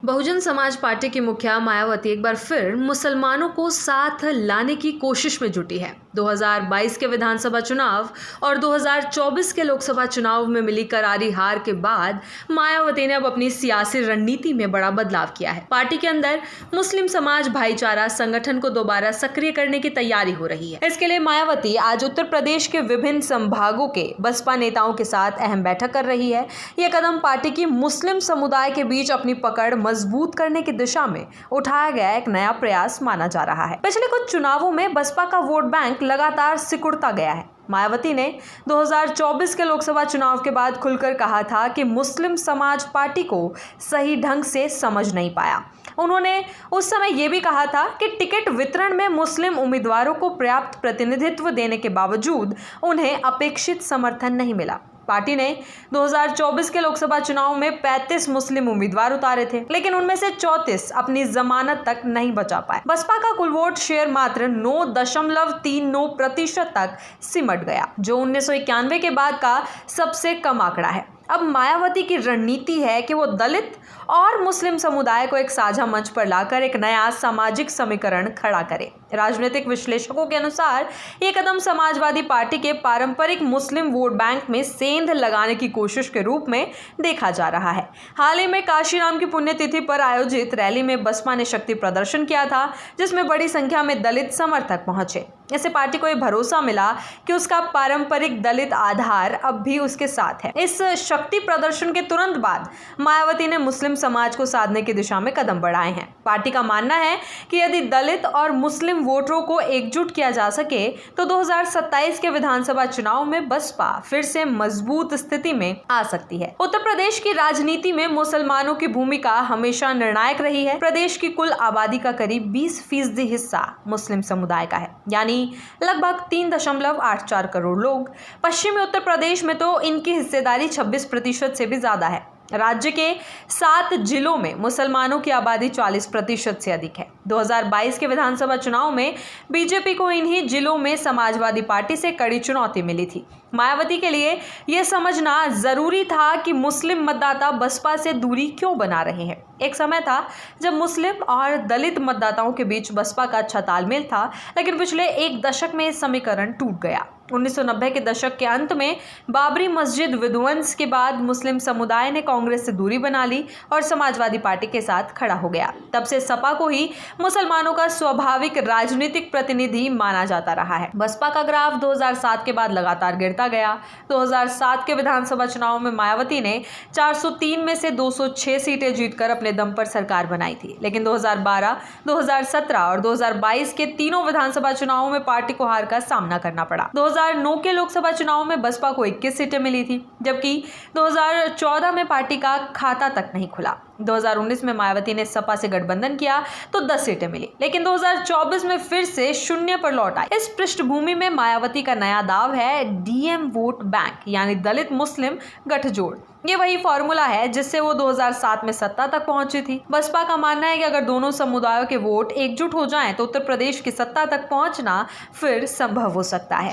Bahujan Samaj party की मुखिया मायावती एक बार फिर मुसलमानों को साथ लाने की कोशिश में जुटी है। 2022 के विधानसभा चुनाव और 2024 के लोकसभा चुनाव में मिली करारी हार के बाद मायावती ने अब अपनी सियासी रणनीति में बड़ा बदलाव किया है। पार्टी के अंदर मुस्लिम समाज भाईचारा संगठन को दोबारा सक्रिय करने की तैयारी हो रही है। इसके लिए मायावती आज उत्तर प्रदेश के विभिन्न संभागों के बसपा नेताओं के साथ अहम बैठक कर रही है। यह कदम पार्टी की मुस्लिम समुदाय के बीच अपनी पकड़ मजबूत करने की दिशा में उठाया गया एक नया प्रयास माना जा रहा है। पिछले कुछ चुनावों में बसपा का वोट बैंक लगातार सिकुड़ता गया है। मायावती ने 2024 के लोकसभा चुनाव के बाद खुलकर कहा था कि मुस्लिम समाज पार्टी को सही ढंग से समझ नहीं पाया। उन्होंने उस समय यह भी कहा था कि टिकट वितरण में मुस्लिम उम्मीदवारों को पर्याप्त प्रतिनिधित्व देने के बावजूद उन्हें अपेक्षित समर्थन नहीं मिला। पार्टी ने 2024 के लोकसभा चुनाव में 35 मुस्लिम उम्मीदवार उतारे थे, लेकिन उनमें से 34 अपनी जमानत तक नहीं बचा पाए। बसपा का कुल वोट शेयर मात्र 9.39% तक सिमट गया, जो 1991 के बाद का सबसे कम आंकड़ा है। अब मायावती की रणनीति है कि वो दलित और मुस्लिम समुदाय को एक साझा मंच पर लाकर एक नया सामाजिक समीकरण खड़ा करे। राजनीतिक विश्लेषकों के अनुसार ये कदम समाजवादी पार्टी के पारंपरिक मुस्लिम वोट बैंक में सेंध लगाने की कोशिश के रूप में देखा जा रहा है। हाल ही में काशीराम की पुण्यतिथि पर आयोजित रैली में बसपा ने शक्ति प्रदर्शन किया था, जिसमें बड़ी संख्या में दलित समर्थक पहुंचे। इससे पार्टी को यह भरोसा मिला कि उसका पारंपरिक दलित आधार अब भी उसके साथ है। इस शक्ति प्रदर्शन के तुरंत बाद मायावती ने मुस्लिम समाज को साधने की दिशा में कदम बढ़ाए हैं। पार्टी का मानना है कि यदि दलित और मुस्लिम वोटरों को एकजुट किया जा सके तो 2027 के विधानसभा चुनाव में बसपा फिर से मजबूत स्थिति में आ सकती है। उत्तर प्रदेश की राजनीति में मुसलमानों की भूमिका हमेशा निर्णायक रही है। प्रदेश की कुल आबादी का करीब 20% हिस्सा मुस्लिम समुदाय का है, यानी लगभग 3.84 करोड़ लोग। पश्चिमी उत्तर प्रदेश में तो इनकी हिस्सेदारी 26% से भी ज्यादा है। राज्य के 7 जिलों में मुसलमानों की आबादी 40% से अधिक है। 2022 के विधानसभा चुनाव में बीजेपी को इन्हीं जिलों में समाजवादी पार्टी से कड़ी चुनौती मिली थी। मायावती के लिए यह समझना जरूरी था कि मुस्लिम मतदाता बसपा से दूरी क्यों बना रहे हैं। एक समय था जब मुस्लिम और दलित मतदाताओं के बीच बसपा का अच्छा तालमेल था, लेकिन पिछले एक दशक में यह समीकरण टूट गया। 1990 के दशक के अंत में बाबरी मस्जिद विध्वंस के बाद मुस्लिम समुदाय ने कांग्रेस से दूरी बना ली और समाजवादी पार्टी के साथ खड़ा हो गया। तब से सपा को ही मुसलमानों का स्वाभाविक राजनीतिक प्रतिनिधि माना जाता रहा है। बसपा का ग्राफ 2007 के बाद लगातार गिरता गया। 2007 के विधानसभा चुनाव में मायावती ने 403 में से 206 सीटें जीतकर अपने दम पर सरकार बनाई थी, लेकिन 2012, 2017 और 2022 के तीनों विधानसभा चुनावों में पार्टी को हार का सामना करना पड़ा। 2009 के लोकसभा चुनाव में बसपा को 21 सीटें मिली थी, जबकि 2014 में पार्टी का खाता तक नहीं खुला। 2019 में मायावती ने सपा से गठबंधन किया तो 10 सीटें मिली, लेकिन 2024 में फिर से शून्य पर लौट आई। इस पृष्ठभूमि में मायावती का नया दाव है डीएम वोट बैंक, यानी दलित मुस्लिम गठजोड़। ये वही फॉर्मूला है जिससे वो 2007 में सत्ता तक पहुंची थी। बसपा का मानना है कि अगर दोनों समुदायों के वोट एकजुट हो जाएं तो उत्तर प्रदेश की सत्ता तक पहुंचना फिर संभव हो सकता है।